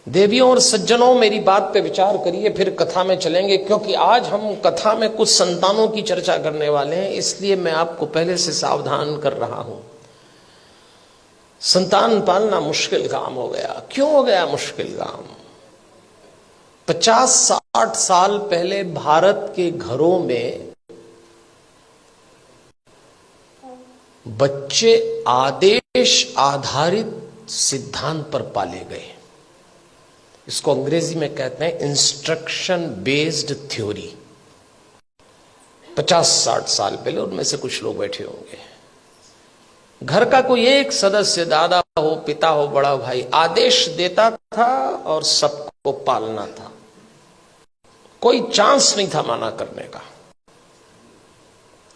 देवियों और सज्जनों, मेरी बात पे विचार करिए, फिर कथा में चलेंगे। क्योंकि आज हम कथा में कुछ संतानों की चर्चा करने वाले हैं, इसलिए मैं आपको पहले से सावधान कर रहा हूं। संतान पालना मुश्किल काम हो गया। क्यों हो गया मुश्किल काम? 50-60 साल पहले भारत के घरों में बच्चे आदेश आधारित सिद्धांत पर पाले गए। इसको अंग्रेजी में कहते हैं इंस्ट्रक्शन बेस्ड थ्योरी। 50-60 साल पहले, उनमें से कुछ लोग बैठे होंगे, घर का कोई एक सदस्य, दादा हो, पिता हो, बड़ा भाई, आदेश देता था और सबको पालना था। कोई चांस नहीं था माना करने का।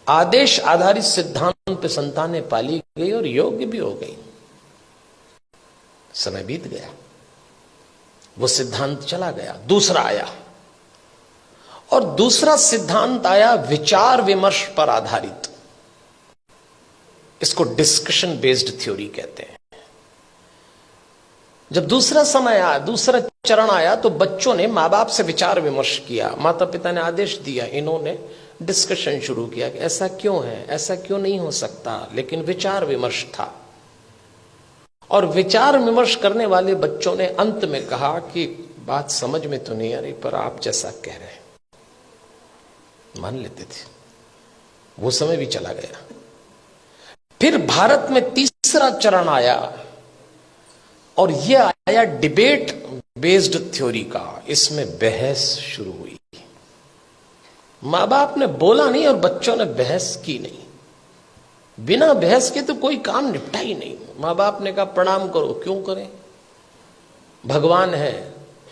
आदेश आधारित सिद्धांत पे संतानें पाली गई और योग्य भी हो गई। समय बीत गया, वो सिद्धांत चला गया, दूसरा आया। और दूसरा सिद्धांत आया विचार विमर्श पर आधारित। इसको डिस्कशन बेस्ड थ्योरी कहते हैं। जब दूसरा समय आया, दूसरा चरण आया, तो बच्चों ने मां बाप से विचार विमर्श किया। माता पिता ने आदेश दिया, इन्होंने डिस्कशन शुरू किया कि ऐसा क्यों है, ऐसा क्यों नहीं हो सकता। लेकिन विचार विमर्श था, और विचार विमर्श करने वाले बच्चों ने अंत में कहा कि बात समझ में तो नहीं आ रही, पर आप जैसा कह रहे हैं मान लेते थे। वो समय भी चला गया। फिर भारत में तीसरा चरण आया, और यह आया डिबेट बेस्ड थ्योरी का। इसमें बहस शुरू हुई। मां बाप ने बोला नहीं और बच्चों ने बहस की नहीं। बिना बहस के तो कोई काम निपटा ही नहीं। मां बाप ने कहा प्रणाम करो, क्यों करें? भगवान है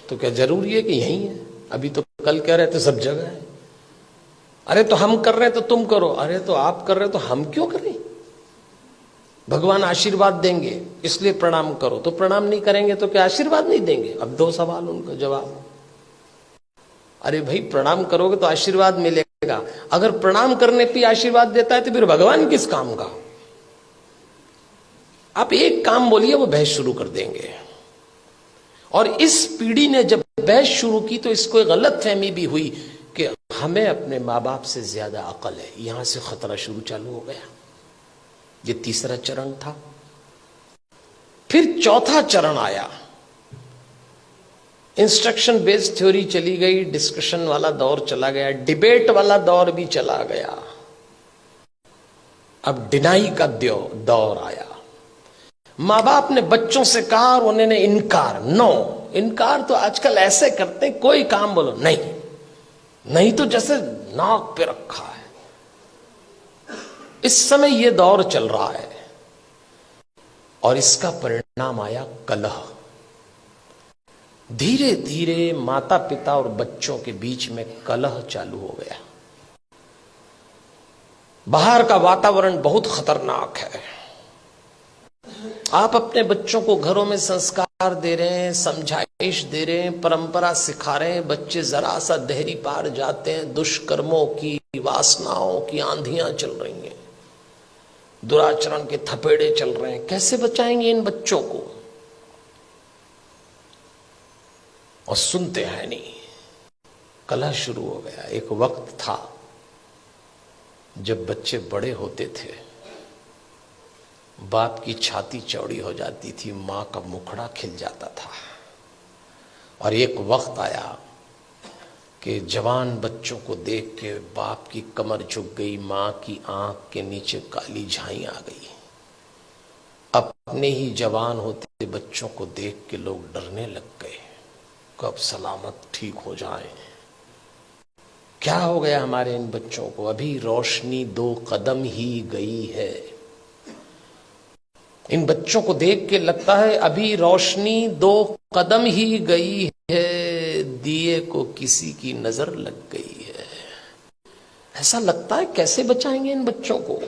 तो क्या जरूरी है कि यही है? अभी तो कल कह रहे थे सब जगह है। अरे तो हम कर रहे हैं तो तुम करो। अरे तो आप कर रहे हो तो हम क्यों करें? भगवान आशीर्वाद देंगे इसलिए प्रणाम करो। तो प्रणाम नहीं करेंगे तो क्या आशीर्वाद नहीं देंगे? अब दो सवाल उनका जवाब। अरे भाई, प्रणाम करोगे तो आशीर्वाद मिलेगा। अगर प्रणाम करने पे आशीर्वाद देता है तो फिर भगवान किस काम का? आप एक काम बोलिए, वो बहस शुरू कर देंगे। और इस पीढ़ी ने जब बहस शुरू की तो इसको एक गलत फहमी भी हुई कि हमें अपने मां बाप से ज्यादा अकल है। यहां से खतरा शुरू चालू हो गया। ये तीसरा चरण था। फिर चौथा चरण आया। इंस्ट्रक्शन बेस्ड थ्योरी चली गई, डिस्कशन वाला दौर चला गया, डिबेट वाला दौर भी चला गया। अब डिनाई का दौर आया। मां बाप ने बच्चों से कहा और उन्होंने इनकार। नो, इनकार तो आजकल ऐसे करते हैं, कोई काम बोलो नहीं, नहीं तो जैसे नाक पे रखा है। इस समय यह दौर चल रहा है, और इसका परिणाम आया कलह। धीरे धीरे माता पिता और बच्चों के बीच में कलह चालू हो गया। बाहर का वातावरण बहुत खतरनाक है। आप अपने बच्चों को घरों में संस्कार दे रहे हैं, समझाइश दे रहे हैं, परंपरा सिखा रहे हैं। बच्चे जरा सा देहरी पार जाते हैं, दुष्कर्मों की, वासनाओं की आंधियां चल रही हैं, दुराचरण के थपेड़े चल रहे हैं। कैसे बचाएंगे इन बच्चों को? और सुनते हैं नहीं। कलह शुरू हो गया। एक वक्त था जब बच्चे बड़े होते थे, बाप की छाती चौड़ी हो जाती थी, मां का मुखड़ा खिल जाता था। और एक वक्त आया कि जवान बच्चों को देख के बाप की कमर झुक गई, मां की आंख के नीचे काली झाई आ गई। अपने ही जवान होते बच्चों को देख के लोग डरने लग गए, कब सलामत ठीक हो जाए। क्या हो गया हमारे इन बच्चों को? अभी रोशनी 2 कदम ही गई है। इन बच्चों को देख के लगता है अभी रोशनी 2 कदम ही गई है, दिए को किसी की नजर लग गई है। ऐसा लगता है। कैसे बचाएंगे इन बच्चों को?